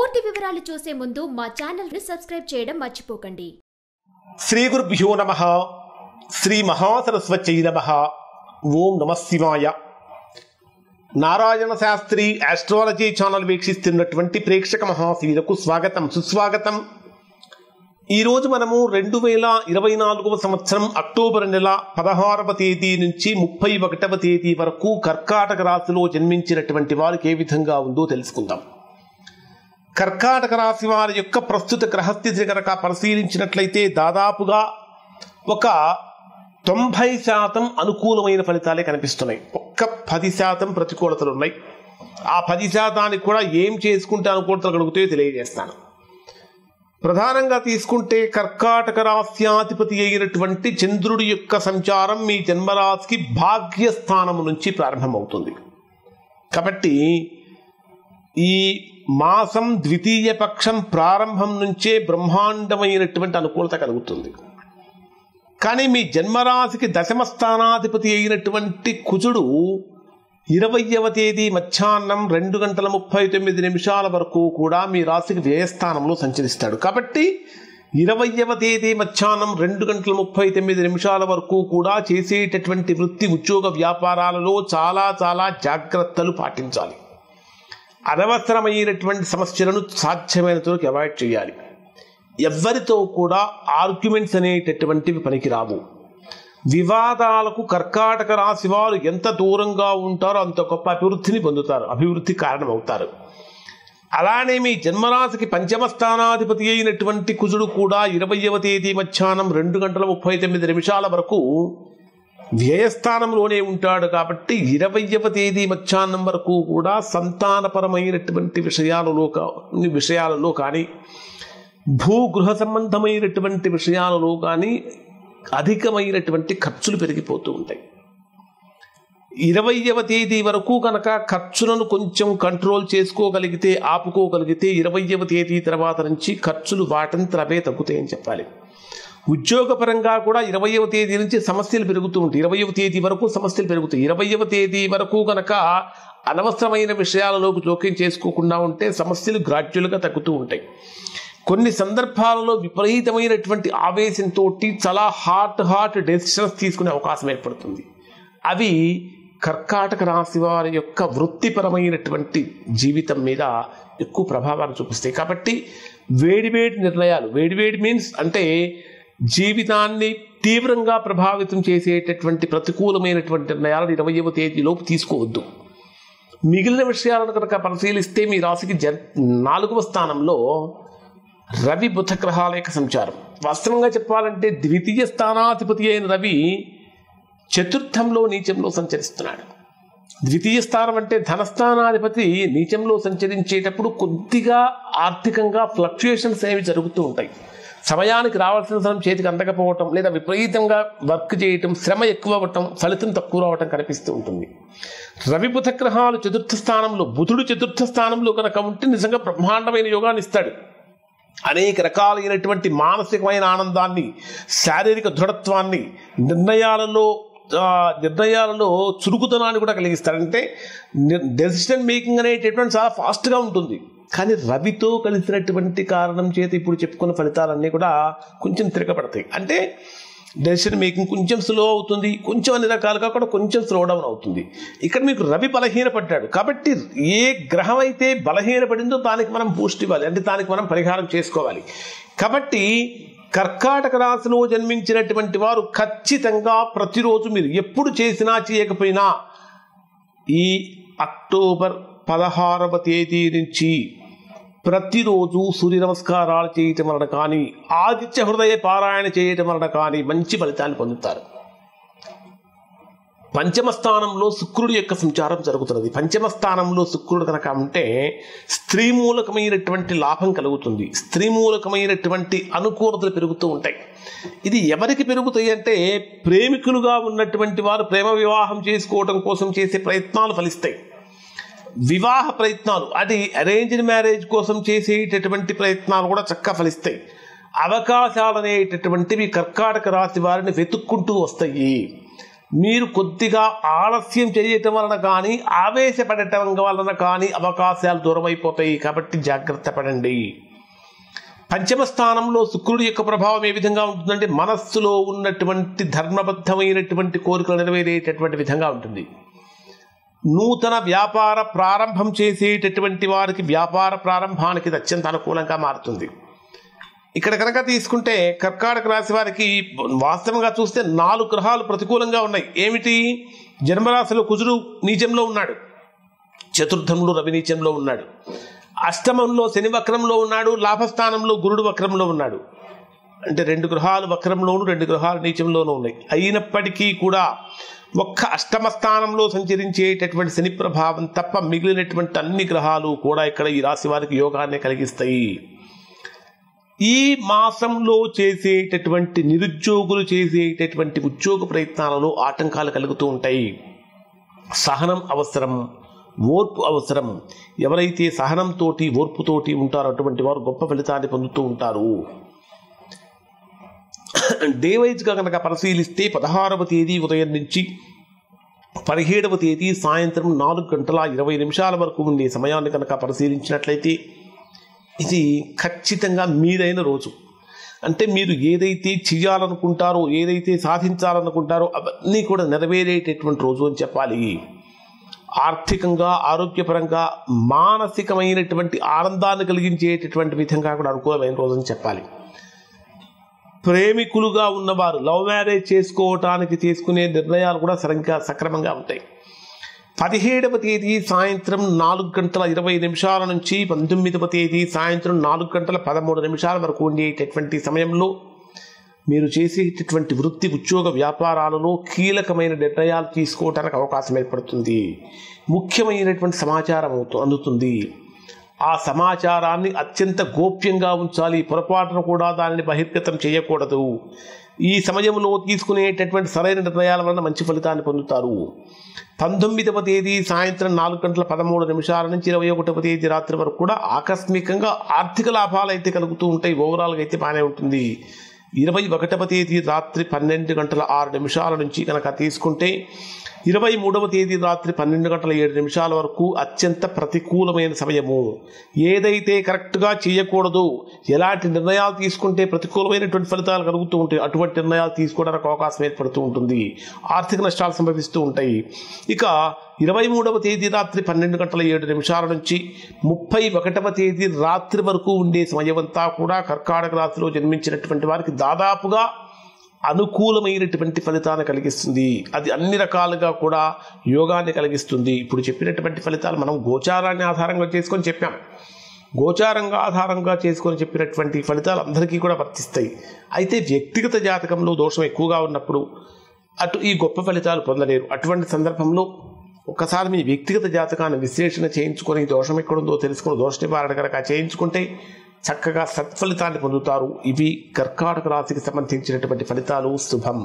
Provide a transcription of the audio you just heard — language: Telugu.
పూర్తి వివరాలు చూసే ముందు మా ఛానల్ ని సబ్స్క్రైబ్ చేయడం మర్చిపోకండి. శ్రీ గురుభ్యో నమః. శ్రీ మహాసరస్వత్యై నమః. ఓం నమః శివాయ. నారాయణ శాస్త్రి ఆస్ట్రాలజీ ఛానల్ వీక్షిస్తున్నటువంటి ప్రేక్షక మహాశీలకు స్వాగతం, సుస్వాగతం. ఈరోజు మనము 2024వ సంవత్సరం అక్టోబర్ నెల 16వ తేదీ నుంచి 31వ తేదీ వరకు కర్కాటక రాశిలో జన్మించినటువంటి వారికి ఏ విధంగా ఉందో తెలుసుకుందాం. కర్కాటక రాశి వారి యొక్క ప్రస్తుత గ్రహస్థితిని కనుక పరిశీలించినట్లయితే దాదాపుగా ఒక 90% అనుకూలమైన ఫలితాలే కనిపిస్తున్నాయి. ఒక్క 10% ప్రతికూలతలు ఉన్నాయి. ఆ 10%కి కూడా ఏం చేసుకుంటే అనుకూలతలు కలుగుతాయో తెలియజేస్తాను. ప్రధానంగా తీసుకుంటే కర్కాటక రాశ్యాధిపతి అయినటువంటి చంద్రుడి యొక్క సంచారం మీ జన్మరాశికి భాగ్యస్థానము నుంచి ప్రారంభమవుతుంది. కాబట్టి ఈ మాసం ద్వితీయ పక్షం ప్రారంభం నుంచే బ్రహ్మాండమైనటువంటి అనుకూలత కలుగుతుంది. కానీ మీ జన్మరాశికి దశమ స్థానాధిపతి అయినటువంటి కుజుడు 20వ తేదీ మధ్యాహ్నం 2:39 వరకు కూడా మీ రాశికి వ్యయస్థానంలో సంచరిస్తాడు. కాబట్టి 20వ తేదీ మధ్యాహ్నం 2:39 వరకు కూడా చేసేటటువంటి వృత్తి, ఉద్యోగ, వ్యాపారాలలో చాలా జాగ్రత్తలు పాటించాలి. అనవసరమైనటువంటి సమస్యలను సాధ్యమైనంత వరకు అవాయిడ్ చేయాలి. ఎవరితో కూడా ఆర్గ్యుమెంట్స్ అనేటటువంటివి పనికిరావు. వివాదాలకు కర్కాటక రాశి వారు ఎంత దూరంగా ఉంటారో అంత గొప్ప అభివృద్ధిని పొందుతారు, అభివృద్ధి కారణమవుతారు. అలానే మీ జన్మరాశికి పంచమ స్థానాధిపతి అయినటువంటి కుజుడు కూడా 20వ తేదీ మధ్యాహ్నం 2:39 వరకు వ్యయస్థానంలోనే ఉంటాడు. కాబట్టి 20వ తేదీ మధ్యాహ్నం వరకు కూడా సంతానపరమైనటువంటి విషయాలలో కానీ, భూగృహ సంబంధమైనటువంటి విషయాలలో కానీ అధికమైనటువంటి ఖర్చులు పెరిగిపోతూ ఉంటాయి. 20వ తేదీ వరకు కనుక ఖర్చులను కొంచెం కంట్రోల్ చేసుకోగలిగితే, ఆపుకోగలిగితే 20వ తేదీ తర్వాత నుంచి ఖర్చులు వాటంతరవే తగ్గుతాయని చెప్పాలి. ఉద్యోగపరంగా కూడా 20వ తేదీ నుంచి సమస్యలు పెరుగుతూ ఉంటాయి. 20వ తేదీ వరకు సమస్యలు పెరుగుతాయి. 20వ తేదీ వరకు కనుక అనవసరమైన విషయాలలోకి జోక్యం చేసుకోకుండా ఉంటే సమస్యలు గ్రాడ్యువల్గా తగ్గుతూ ఉంటాయి. కొన్ని సందర్భాలలో విపరీతమైనటువంటి ఆవేశంతో చాలా హాట్ డెసిషన్స్ తీసుకునే అవకాశం ఏర్పడుతుంది. అవి కర్కాటక రాశి వారి యొక్క వృత్తిపరమైనటువంటి జీవితం మీద ఎక్కువ ప్రభావాన్ని చూపిస్తాయి. కాబట్టి వేడి నిర్ణయాలు, వేడి మీన్స్ అంటే జీవితాన్ని తీవ్రంగా ప్రభావితం చేసేటటువంటి ప్రతికూలమైనటువంటి నిర్ణయాలను 20వ తేదీలోపు తీసుకోవద్దు. మిగిలిన విషయాలను కనుక పరిశీలిస్తే మీ రాశికి 4వ స్థానంలో రవి బుధ గ్రహాల యొక్క సంచారం. వాస్తవంగా చెప్పాలంటే ద్వితీయ స్థానాధిపతి అయిన రవి చతుర్థంలో నీచంలో సంచరిస్తున్నాడు. ద్వితీయ స్థానం అంటే ధనస్థానాధిపతి నీచంలో సంచరించేటప్పుడు కొద్దిగా ఆర్థికంగా ఫ్లక్చుయేషన్స్ అనేవి జరుగుతూ ఉంటాయి. సమయానికి రావాల్సిన సమయం చేతికి అందకపోవటం, లేదా విపరీతంగా వర్క్ చేయటం, శ్రమ ఎక్కువ అవ్వటం, ఫలితం తక్కువ రావటం కనిపిస్తూ ఉంటుంది. రవి బుధ గ్రహాలు చతుర్థ స్థానంలో, బుధుడు చతుర్థ స్థానంలో కనుక ఉంటే నిజంగా బ్రహ్మాండమైన యోగాన్ని ఇస్తాడు. అనేక రకాలైనటువంటి మానసికమైన ఆనందాన్ని, శారీరక దృఢత్వాన్ని, నిర్ణయాలలో చురుకుతనాన్ని కూడా కలిగిస్తాడంటే డెసిషన్ మేకింగ్ అనేటటువంటి చాలా ఫాస్ట్గా ఉంటుంది. కానీ రవితో కలిసినటువంటి కారణం చేత ఇప్పుడు చెప్పుకున్న ఫలితాలన్నీ కూడా కొంచెం తిరగబడతాయి. అంటే డెసిషన్ మేకింగ్ కొంచెం స్లో అవుతుంది, కొంచెం అన్ని రకాలుగా కూడా కొంచెం స్లో డౌన్ అవుతుంది. ఇక్కడ మీకు రవి బలహీనపడ్డాడు. కాబట్టి ఏ గ్రహం అయితే బలహీనపడిందో దానికి మనం బూస్ట్ ఇవ్వాలి, అంటే దానికి మనం పరిహారం చేసుకోవాలి. కాబట్టి కర్కాటక రాశిలో జన్మించినటువంటి వారు ఖచ్చితంగా ప్రతిరోజు మీరు ఎప్పుడు చేసినా చేయకపోయినా ఈ అక్టోబర్ 16వ తేదీ నుంచి ప్రతిరోజు సూర్య నమస్కారాలు చేయటం వలన కానీ, ఆదిత్య హృదయ పారాయణ చేయటం వలన కానీ మంచి ఫలితాన్ని పొందుతారు. పంచమ స్థానంలో శుక్రుడి యొక్క సంచారం జరుగుతున్నది. పంచమ స్థానంలో శుక్రుడు కనుక ఉంటే స్త్రీ మూలకమైనటువంటి లాభం కలుగుతుంది. స్త్రీ మూలకమైనటువంటి అనుకూలతలు పెరుగుతూ ఉంటాయి. ఇది ఎవరికి పెరుగుతాయి అంటే ప్రేమికులుగా ఉన్నటువంటి వారు ప్రేమ వివాహం చేసుకోవడం కోసం చేసే ప్రయత్నాలు ఫలిస్తాయి. వివాహ ప్రయత్నాలు, అది అరేంజ్డ్ మ్యారేజ్ కోసం చేసేటటువంటి ప్రయత్నాలు కూడా చక్కగా ఫలిస్తాయి. అవకాశాలు అనేటటువంటివి కర్కాటక రాశి వారిని వెతుక్కుంటూ వస్తాయి. మీరు కొద్దిగా ఆలస్యం చేయటం వలన కానీ ఆవేశపడటం వలన కానీ అవకాశాలు దూరమైపోతాయి. కాబట్టి జాగ్రత్త పడండి. పంచమ స్థానంలో శుక్రుడి యొక్క ప్రభావం ఏ విధంగా ఉంటుందంటే మనస్సులో ఉన్నటువంటి ధర్మబద్ధమైనటువంటి కోరికలు నెరవేరేటటువంటి విధంగా ఉంటుంది. నూతన వ్యాపార ప్రారంభం చేసేటటువంటి వారికి వ్యాపార ప్రారంభానికి ఇది అత్యంత అనుకూలంగా మారుతుంది. ఇక్కడ కనుక తీసుకుంటే కర్కాటక రాశి వారికి వాస్తవంగా చూస్తే 4 గ్రహాలు ప్రతికూలంగా ఉన్నాయి. ఏమిటి? జన్మరాశిలో కుజుడు నీచంలో ఉన్నాడు, చతుర్థంలో రవి నీచంలో ఉన్నాడు, అష్టమంలో శని వక్రంలో ఉన్నాడు, లాభస్థానంలో గురుడు వక్రంలో ఉన్నాడు. అంటే 2 గ్రహాలు వక్రంలోను 2 గ్రహాలు నీచంలోనూ ఉన్నాయి. అయినప్పటికీ కూడా ఒక్క అష్టమ స్థానంలో సంచరించేటటువంటి శని ప్రభావం తప్ప మిగిలినటువంటి అన్ని గ్రహాలు కూడా ఇక్కడ ఈ రాశి వారికి యోగాన్ని కలిగిస్తాయి. ఈ మాసంలో చేసేటటువంటి నిరుద్యోగులు చేసేటటువంటి ఉద్యోగ ప్రయత్నాలలో ఆటంకాలు కలుగుతూ ఉంటాయి. సహనం అవసరం, ఓర్పు అవసరం. ఎవరైతే సహనంతోటి ఓర్పుతోటి ఉంటారో అటువంటి వారు గొప్ప ఫలితాన్ని పొందుతూ ఉంటారు. డే వైజ్గా కనుక పరిశీలిస్తే 16వ తేదీ ఉదయం నుంచి 17వ తేదీ సాయంత్రం 4:20 వరకు ఉండే సమయాన్ని కనుక పరిశీలించినట్లయితే ఇది ఖచ్చితంగా మీదైన రోజు. అంటే మీరు ఏదైతే చేయాలనుకుంటారో, ఏదైతే సాధించాలనుకుంటారో అవన్నీ కూడా నెరవేరేటటువంటి రోజు అని చెప్పాలి. ఆర్థికంగా, ఆరోగ్యపరంగా, మానసికమైనటువంటి ఆనందాన్ని కలిగించేటటువంటి విధంగా కూడా అనుకూలమైన రోజు అని చెప్పాలి. ప్రేమికులుగా ఉన్నవారు లవ్ మ్యారేజ్ చేసుకోవటానికి తీసుకునే నిర్ణయాలు కూడా సక్రమంగా ఉంటాయి. 17వ తేదీ సాయంత్రం 4:20 నుంచి 19వ తేదీ సాయంత్రం 4:13 వరకు ఉండేటటువంటి సమయంలో మీరు చేసేటటువంటి వృత్తి, ఉద్యోగ, వ్యాపారాలలో కీలకమైన నిర్ణయాలు తీసుకోవడానికి అవకాశం ఏర్పడుతుంది. ముఖ్యమైనటువంటి సమాచారం అందుతుంది. ఆ సమాచారాన్ని అత్యంత గోప్యంగా ఉంచాలి. పొరపాటును కూడా దానిని బహిర్గతం చేయకూడదు. ఈ సమయంలో తీసుకునేటటువంటి సరైన నిర్ణయాల వలన మంచి ఫలితాన్ని పొందుతారు. 19వ తేదీ సాయంత్రం 4:13 నుంచి 21వ తేదీ రాత్రి వరకు కూడా ఆకస్మికంగా ఆర్థిక లాభాలు అయితే కలుగుతూ ఉంటాయి. ఓవరాల్గా అయితే బాగానే ఉంటుంది. 21వ తేదీ రాత్రి 12:06 నుంచి కనుక తీసుకుంటే 23వ తేదీ రాత్రి 12:07 వరకు అత్యంత ప్రతికూలమైన సమయము. ఏదైతే కరెక్ట్గా చేయకూడదు, ఎలాంటి నిర్ణయాలు తీసుకుంటే ప్రతికూలమైనటువంటి ఫలితాలు కలుగుతూ ఉంటాయి, అటువంటి నిర్ణయాలు తీసుకోవడానికి అవకాశం ఏర్పడుతూ ఉంటుంది. ఆర్థిక నష్టాలు సంభవిస్తూ ఉంటాయి. ఇక 23వ తేదీ రాత్రి 12:07 నుంచి 31వ తేదీ రాత్రి వరకు ఉండే సమయమంతా కూడా కర్కాటక రాశిలో జన్మించినటువంటి వారికి దాదాపుగా అనుకూలమైనటువంటి ఫలితాన్ని కలిగిస్తుంది. అది అన్ని రకాలుగా కూడా యోగాన్ని కలిగిస్తుంది. ఇప్పుడు చెప్పినటువంటి ఫలితాలు మనం గోచారాన్ని ఆధారంగా చేసుకొని చెప్పాం. గోచారంగా ఆధారంగా చేసుకొని చెప్పినటువంటి ఫలితాలు అందరికీ కూడా వర్తిస్తాయి. అయితే వ్యక్తిగత జాతకంలో దోషం ఎక్కువగా ఉన్నప్పుడు ఈ గొప్ప ఫలితాలు పొందలేరు. అటువంటి సందర్భంలో ఒకసారి మీ వ్యక్తిగత జాతకాన్ని విశ్లేషణ చేయించుకొని దోషం ఎక్కడుందో తెలుసుకొని దోష నివారణ కనుక చేయించుకుంటే చక్కగా సత్ఫలితాన్ని పొందుతారు. ఇవి కర్కాటక రాశికి సంబంధించినటువంటి ఫలితాలు. శుభం.